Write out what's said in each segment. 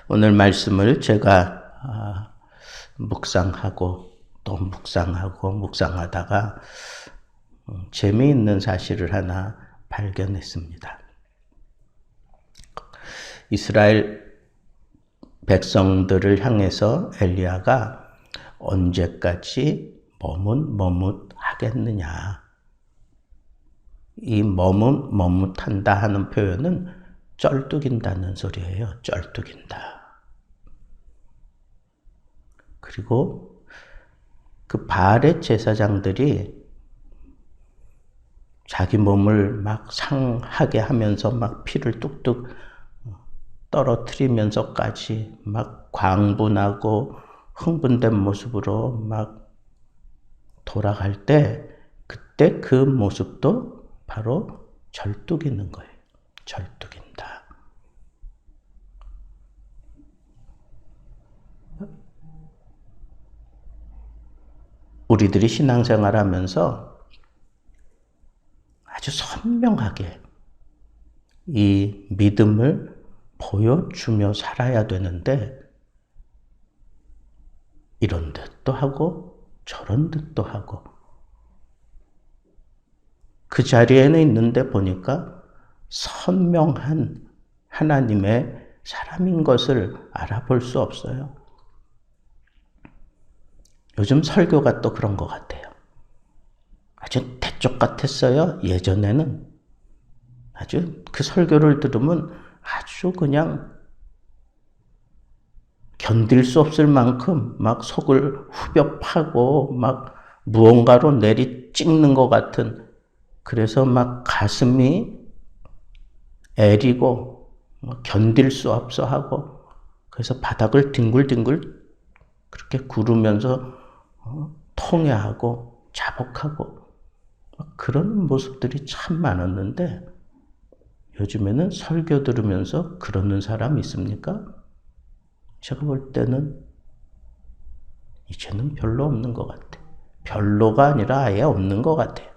오늘 말씀을 제가 묵상하고 또 묵상하다가 재미있는 사실을 하나 발견했습니다. 이스라엘 백성들을 향해서 엘리야가 언제까지 머뭇하겠느냐. 이 머뭇한다 하는 표현은 쩔뚝인다는 소리예요. 쩔뚝인다. 그리고 그 바알의 제사장들이 자기 몸을 막 상하게 하면서 막 피를 뚝뚝 떨어뜨리면서까지 막 광분하고 흥분된 모습으로 막 돌아갈 때 그때 그 모습도 바로 절뚝이는 거예요. 절뚝인다. 우리들이 신앙생활 하면서 아주 선명하게 이 믿음을 보여주며 살아야 되는데 이런 듯도 하고 저런 듯도 하고 그 자리에는 있는데 보니까 선명한 하나님의 사람인 것을 알아볼 수 없어요. 요즘 설교가 또 그런 것 같아요. 아주 대쪽 같았어요. 예전에는 아주 그 설교를 들으면 아주 그냥 견딜 수 없을 만큼 막 속을 후벼 파고 막 무언가로 내리 찍는 것 같은, 그래서 막 가슴이 애리고 견딜 수 없어 하고, 그래서 바닥을 뒹굴뒹굴 그렇게 구르면서 통회하고 자복하고 그런 모습들이 참 많았는데 요즘에는 설교 들으면서 그러는 사람 있습니까? 제가 볼 때는 이제는 별로 없는 것 같아요. 별로가 아니라 아예 없는 것 같아요.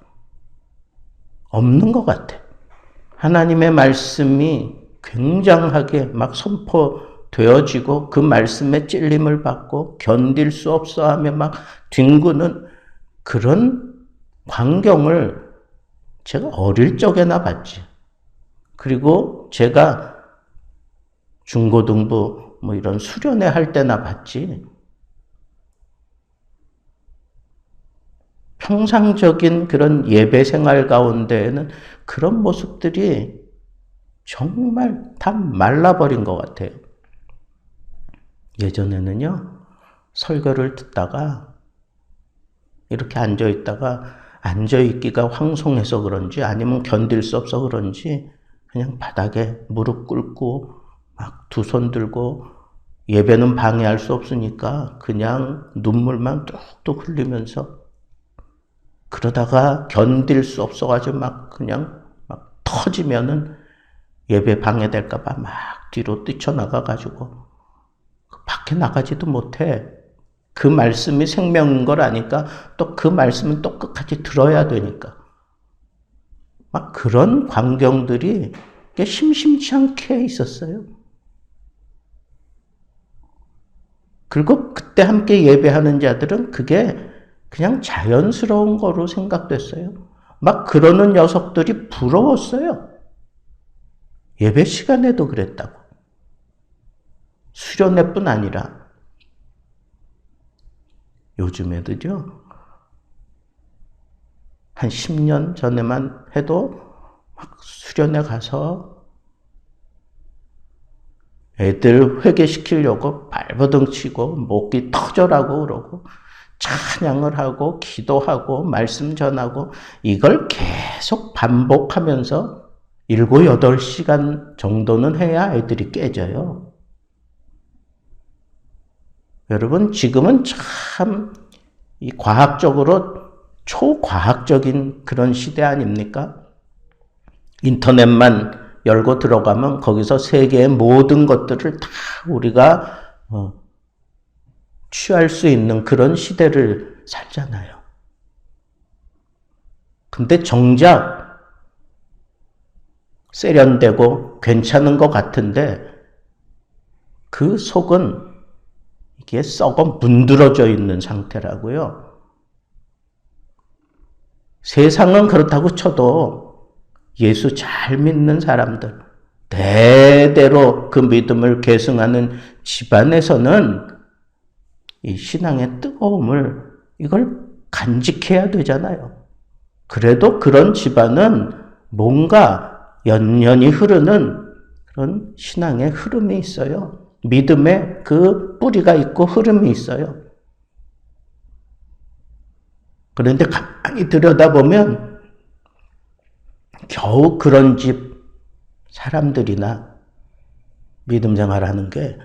없는 것 같아요. 하나님의 말씀이 굉장하게 막 선포되어지고 그 말씀에 찔림을 받고 견딜 수 없어 하며 막 뒹구는 그런 광경을 제가 어릴 적에나 봤지. 그리고 제가 중고등부 이런 수련회 할 때나 봤지. 평상적인 그런 예배 생활 가운데에는 그런 모습들이 정말 다 말라버린 것 같아요. 예전에는요, 설교를 듣다가 이렇게 앉아있다가 앉아있기가 황송해서 그런지 아니면 견딜 수 없어 그런지 그냥 바닥에 무릎 꿇고 막 두 손 들고, 예배는 방해할 수 없으니까 그냥 눈물만 뚝뚝 흘리면서, 그러다가 견딜 수 없어가지고 막 그냥 막 터지면은 예배 방해될까봐 막 뒤로 뛰쳐나가가지고 밖에 나가지도 못해. 그 말씀이 생명인 걸 아니까 또 그 말씀은 또 끝까지 들어야 되니까. 막 그런 광경들이 심심치 않게 있었어요. 그리고 그때 함께 예배하는 자들은 그게 그냥 자연스러운 거로 생각됐어요. 막 그러는 녀석들이 부러웠어요. 예배 시간에도 그랬다고. 수련회뿐 아니라 요즘에도요. 한 10년 전에만 해도 막 수련회 가서 애들 회개시키려고 발버둥 치고 목이 터져라고 그러고 찬양을 하고 기도하고 말씀 전하고 이걸 계속 반복하면서 7, 8시간 정도는 해야 애들이 깨져요. 여러분, 지금은 참 이 과학적으로 초과학적인 그런 시대 아닙니까? 인터넷만 열고 들어가면 거기서 세계의 모든 것들을 다 우리가 취할 수 있는 그런 시대를 살잖아요. 근데 정작 세련되고 괜찮은 것 같은데 그 속은 이게 썩어 문드러져 있는 상태라고요. 세상은 그렇다고 쳐도 예수 잘 믿는 사람들, 대대로 그 믿음을 계승하는 집안에서는 이 신앙의 뜨거움을 이걸 간직해야 되잖아요. 그래도 그런 집안은 뭔가 연연히 흐르는 그런 신앙의 흐름이 있어요. 믿음의 그 뿌리가 있고 흐름이 있어요. 그런데 가만히 들여다보면 겨우 그런 집 사람들이나 믿음 생활하는 게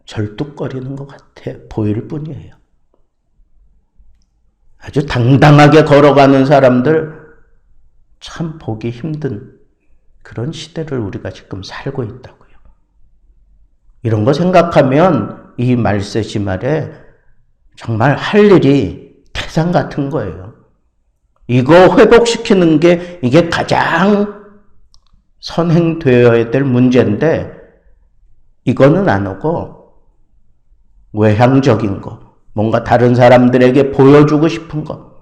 절뚝거리는 것 같아 보일 뿐이에요. 아주 당당하게 걸어가는 사람들 참 보기 힘든 그런 시대를 우리가 지금 살고 있다고요. 이런 거 생각하면 이 말세시 말에 정말 할 일이 태산 같은 거예요. 이거 회복시키는 게 이게 가장 선행되어야 될 문제인데 이거는 안 오고 외향적인 거, 뭔가 다른 사람들에게 보여주고 싶은 거,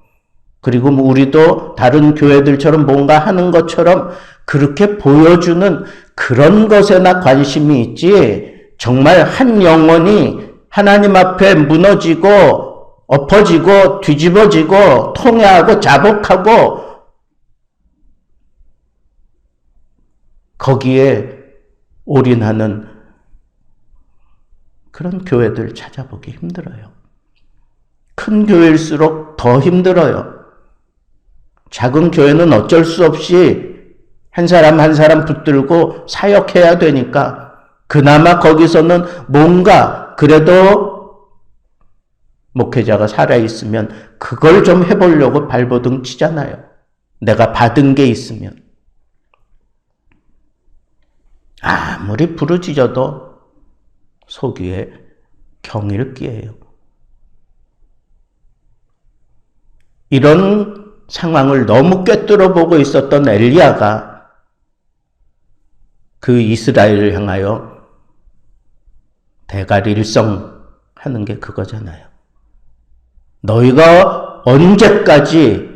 그리고 우리도 다른 교회들처럼 뭔가 하는 것처럼 그렇게 보여주는 그런 것에나 관심이 있지 정말 한 영혼이 하나님 앞에 무너지고 엎어지고 뒤집어지고 통회하고 자복하고 거기에 올인하는 그런 교회들 찾아보기 힘들어요. 큰 교회일수록 더 힘들어요. 작은 교회는 어쩔 수 없이 한 사람 한 사람 붙들고 사역해야 되니까 그나마 거기서는 뭔가 그래도 목회자가 살아있으면 그걸 좀 해보려고 발버둥 치잖아요. 내가 받은 게 있으면. 아무리 부르짖어도 속 위에 경일기예요. 이런 상황을 너무 꿰뚫어 보고 있었던 엘리야가 그 이스라엘을 향하여 대갈일성하는 게 그거잖아요. 너희가 언제까지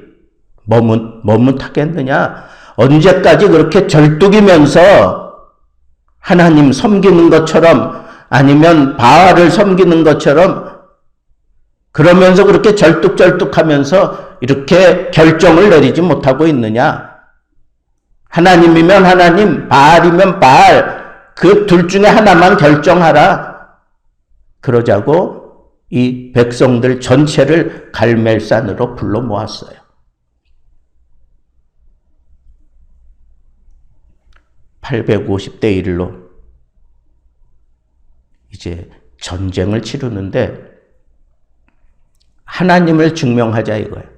머뭇하겠느냐? 언제까지 그렇게 절뚝이면서 하나님 섬기는 것처럼 아니면 바알을 섬기는 것처럼 그러면서 그렇게 절뚝절뚝하면서 이렇게 결정을 내리지 못하고 있느냐? 하나님이면 하나님, 바알이면 바알, 그 둘 중에 하나만 결정하라. 그러자고 이 백성들 전체를 갈멜산으로 불러 모았어요. 850대 1로 이제 전쟁을 치르는데 하나님을 증명하자 이거예요.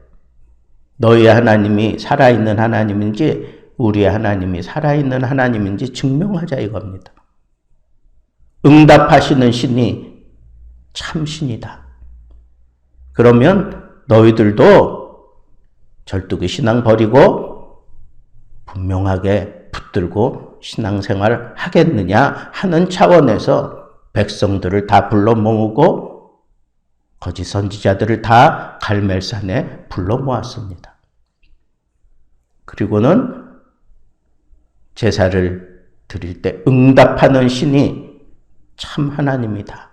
너희 하나님이 살아있는 하나님인지 우리의 하나님이 살아있는 하나님인지 증명하자 이겁니다. 응답하시는 신이 참 신이다. 그러면 너희들도 절뚝이 신앙 버리고 분명하게 붙들고 신앙생활 하겠느냐 하는 차원에서 백성들을 다 불러 모으고 거짓 선지자들을 다 갈멜산에 불러 모았습니다. 그리고는 제사를 드릴 때 응답하는 신이 참 하나님이다.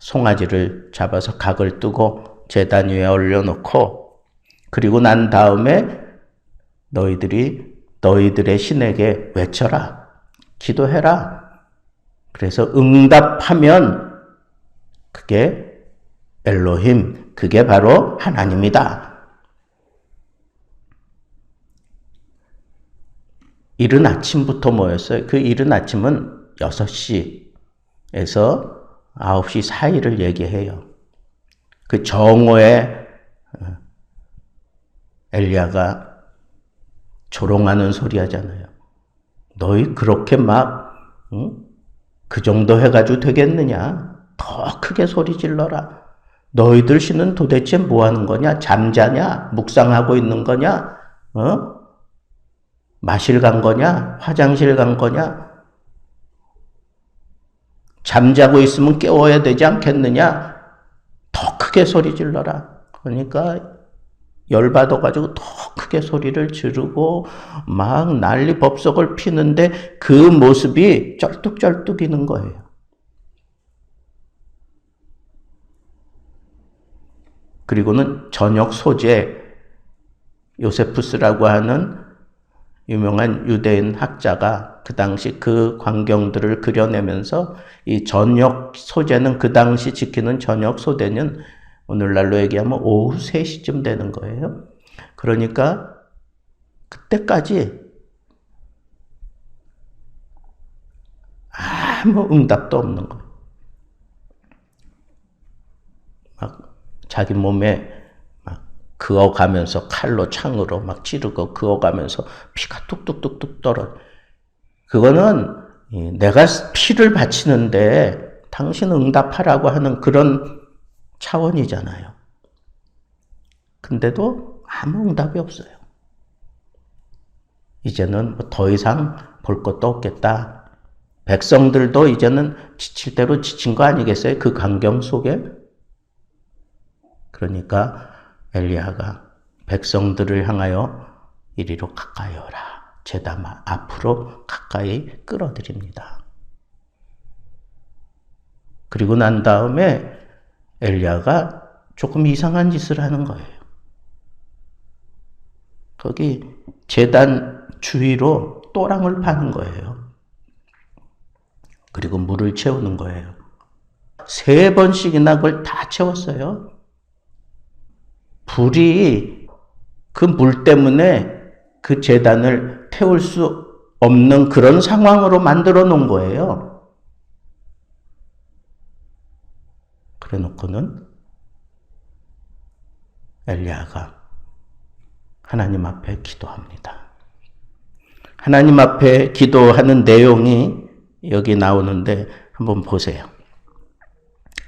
송아지를 잡아서 각을 뜨고 제단 위에 올려놓고 그리고 난 다음에 너희들이 너희들의 신에게 외쳐라. 기도해라. 그래서 응답하면 그게 엘로힘, 그게 바로 하나님이다. 이른 아침부터 모였어요. 그 이른 아침은 6시에서 9시 사이를 얘기해요. 그 정오에 엘리야가 조롱하는 소리 하잖아요. 너희 그렇게 막 그 정도 해가지고 되겠느냐? 더 크게 소리 질러라. 너희들 신은 도대체 뭐 하는 거냐? 잠자냐? 묵상하고 있는 거냐? 마실 간 거냐? 화장실 간 거냐? 잠자고 있으면 깨워야 되지 않겠느냐? 더 크게 소리 질러라. 그러니까 열받아가지고 더 크게 소리를 지르고 막 난리 법석을 피는데 그 모습이 쩔뚝쩔뚝이는 거예요. 그리고는 저녁 소재, 요세푸스라고 하는 유명한 유대인 학자가 그 당시 그 광경들을 그려내면서 이 저녁 소재는, 그 당시 지키는 저녁 소재는 오늘날로 얘기하면 오후 3시쯤 되는 거예요. 그러니까 그때까지 아무 응답도 없는 거예요. 막 자기 몸에 막 그어가면서 칼로 창으로 막 찌르고 그어가면서 피가 뚝뚝뚝뚝 떨어져. 그거는 내가 피를 바치는데 당신 응답하라고 하는 그런 차원이잖아요. 근데도 아무 응답이 없어요. 이제는 뭐 더 이상 볼 것도 없겠다. 백성들도 이제는 지칠 대로 지친 거 아니겠어요? 그 광경 속에. 그러니까 엘리야가 백성들을 향하여 이리로 가까이 오라. 제단 앞으로 가까이 끌어들입니다. 그리고 난 다음에 엘리야가 조금 이상한 짓을 하는 거예요. 거기 제단 주위로 또랑을 파는 거예요. 그리고 물을 채우는 거예요. 3번씩이나 그걸 다 채웠어요. 불이 그 물 때문에 그 제단을 태울 수 없는 그런 상황으로 만들어 놓은 거예요. 그래 놓고는 엘리야가 하나님 앞에 기도합니다. 하나님 앞에 기도하는 내용이 여기 나오는데 한번 보세요.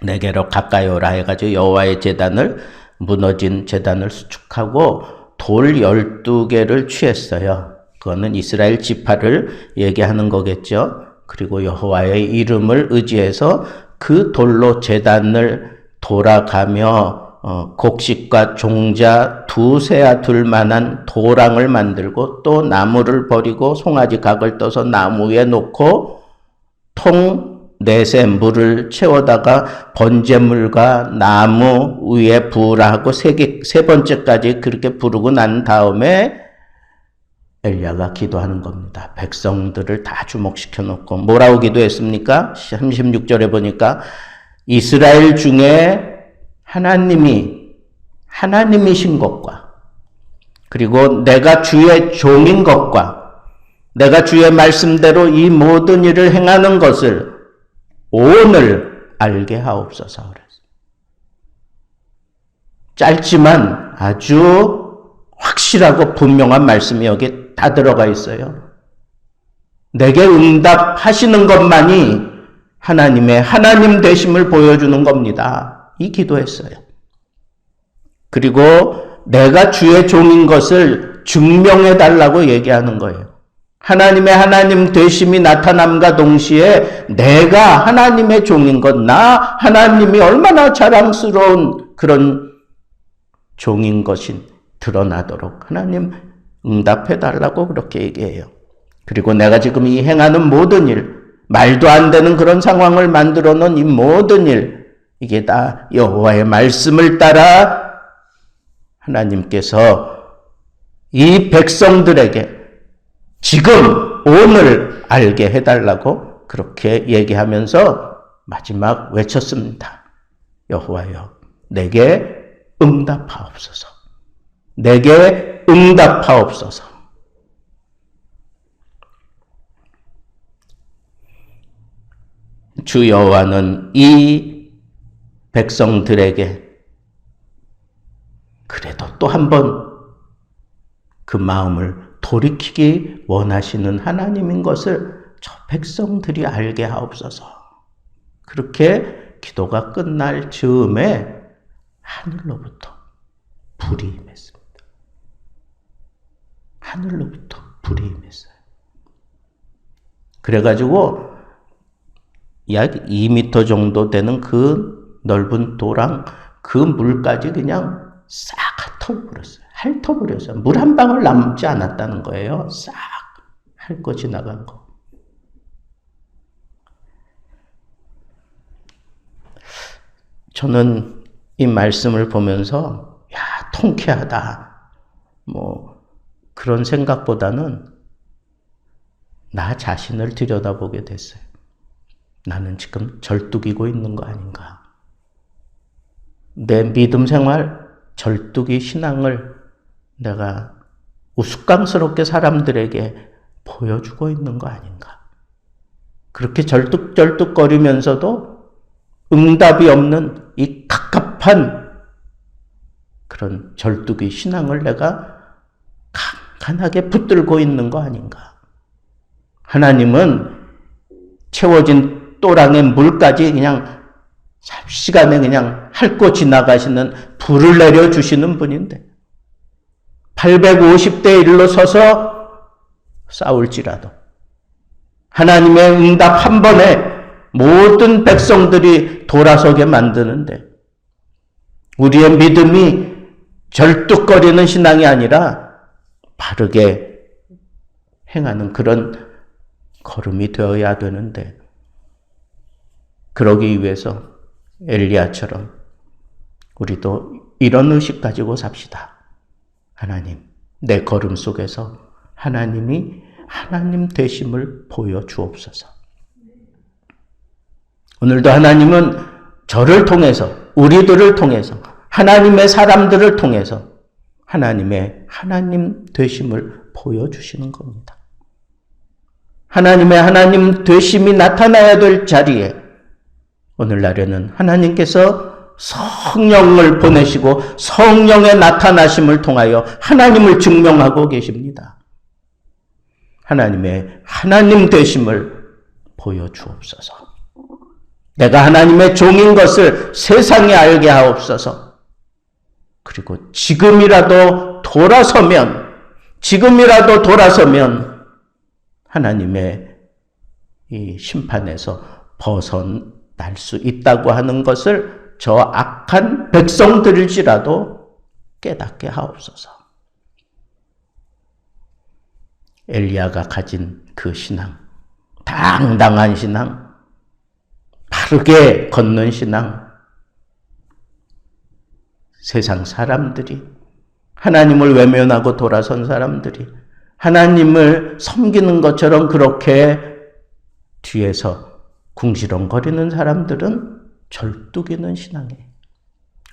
내게로 가까이 오라 해가지고 여호와의 제단을, 무너진 제단을 수축하고 돌 12개를 취했어요. 그거는 이스라엘 지파를 얘기하는 거겠죠. 그리고 여호와의 이름을 의지해서 그 돌로 제단을 돌아가며 곡식과 종자 2세아 둘만한 도랑을 만들고 또 나무를 버리고 송아지 각을 떠서 나무 위에 놓고 통 4새 물을 채워다가 번제물과 나무 위에 부으라 하고 3번째까지 그렇게 부르고 난 다음에 엘리야가 기도하는 겁니다. 백성들을 다 주목시켜 놓고 뭐라고 기도했습니까? 36절에 보니까 이스라엘 중에 하나님이신 것과 그리고 내가 주의 종인 것과 내가 주의 말씀대로 이 모든 일을 행하는 것을 오늘 알게 하옵소서 그랬어요. 짧지만 아주 확실하고 분명한 말씀이 여기 다 들어가 있어요. 내게 응답하시는 것만이 하나님의 하나님 되심을 보여주는 겁니다. 이 기도했어요. 그리고 내가 주의 종인 것을 증명해 달라고 얘기하는 거예요. 하나님의 하나님 되심이 나타남과 동시에 내가 하나님의 종인 것, 나 하나님이 얼마나 자랑스러운 그런 종인 것이 드러나도록 하나님 응답해 달라고 그렇게 얘기해요. 그리고 내가 지금 이 행하는 모든 일, 말도 안 되는 그런 상황을 만들어 놓은 이 모든 일, 이게 다 여호와의 말씀을 따라 하나님께서 이 백성들에게 지금 오늘 알게 해달라고 그렇게 얘기하면서 마지막 외쳤습니다. 여호와여, 내게 응답하옵소서. 내게 응답하옵소서. 주 여호와는 이 백성들에게 그래도 또 한 번 그 마음을 돌이키기 원하시는 하나님인 것을 저 백성들이 알게 하옵소서. 그렇게 기도가 끝날 즈음에 하늘로부터 불이 임했습니다. 하늘로부터 불이 임했어요. 그래가지고 약 2m 정도 되는 그 넓은 도랑 그 물까지 그냥 싹 핥아버렸어요. 물 한 방울 남지 않았다는 거예요. 싹 핥고 지나간 거. 저는 이 말씀을 보면서 야, 통쾌하다. 그런 생각보다는 나 자신을 들여다보게 됐어요. 나는 지금 절뚝이고 있는 거 아닌가. 내 믿음 생활, 절뚝이 신앙을 내가 우스꽝스럽게 사람들에게 보여주고 있는 거 아닌가. 그렇게 절뚝절뚝거리면서도 응답이 없는 이 갑갑한 그런 절뚝이 신앙을 내가 간간하게 붙들고 있는 거 아닌가. 하나님은 채워진 또랑의 물까지 그냥 삽시간에 그냥 핥고 지나가시는 불을 내려주시는 분인데 850대 1로 서서 싸울지라도 하나님의 응답 한 번에 모든 백성들이 돌아서게 만드는데 우리의 믿음이 절뚝거리는 신앙이 아니라 바르게 행하는 그런 걸음이 되어야 되는데 그러기 위해서 엘리야처럼 우리도 이런 의식 가지고 삽시다. 하나님, 내 걸음 속에서 하나님이 하나님 되심을 보여주옵소서. 오늘도 하나님은 저를 통해서, 우리들을 통해서, 하나님의 사람들을 통해서 하나님의 하나님 되심을 보여주시는 겁니다. 하나님의 하나님 되심이 나타나야 될 자리에 오늘날에는 하나님께서 성령을 보내시고 성령의 나타나심을 통하여 하나님을 증명하고 계십니다. 하나님의 하나님 되심을 보여주옵소서. 내가 하나님의 종인 것을 세상에 알게 하옵소서. 그리고 지금이라도 돌아서면 하나님의 이 심판에서 벗어날 수 있다고 하는 것을 저 악한 백성들일지라도 깨닫게 하옵소서. 엘리야가 가진 그 신앙, 당당한 신앙, 바르게 걷는 신앙, 세상 사람들이, 하나님을 외면하고 돌아선 사람들이 하나님을 섬기는 것처럼 그렇게 뒤에서 궁시렁거리는 사람들은 절뚝이는 신앙이에요.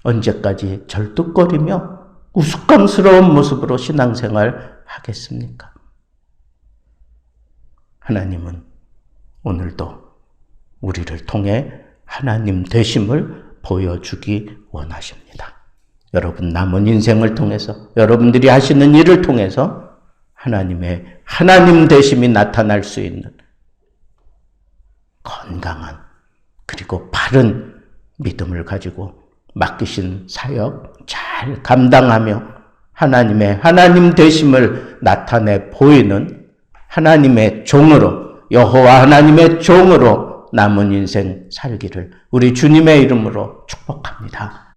언제까지 절뚝거리며 우스꽝스러운 모습으로 신앙생활 하겠습니까? 하나님은 오늘도 우리를 통해 하나님 되심을 보여주기 원하십니다. 여러분 남은 인생을 통해서 여러분들이 하시는 일을 통해서 하나님의 하나님 되심이 나타날 수 있는 건강한 그리고 바른 믿음을 가지고 맡기신 사역 잘 감당하며 하나님의 하나님 되심을 나타내 보이는 하나님의 종으로 여호와 하나님의 종으로 남은 인생 살기를 우리 주님의 이름으로 축복합니다.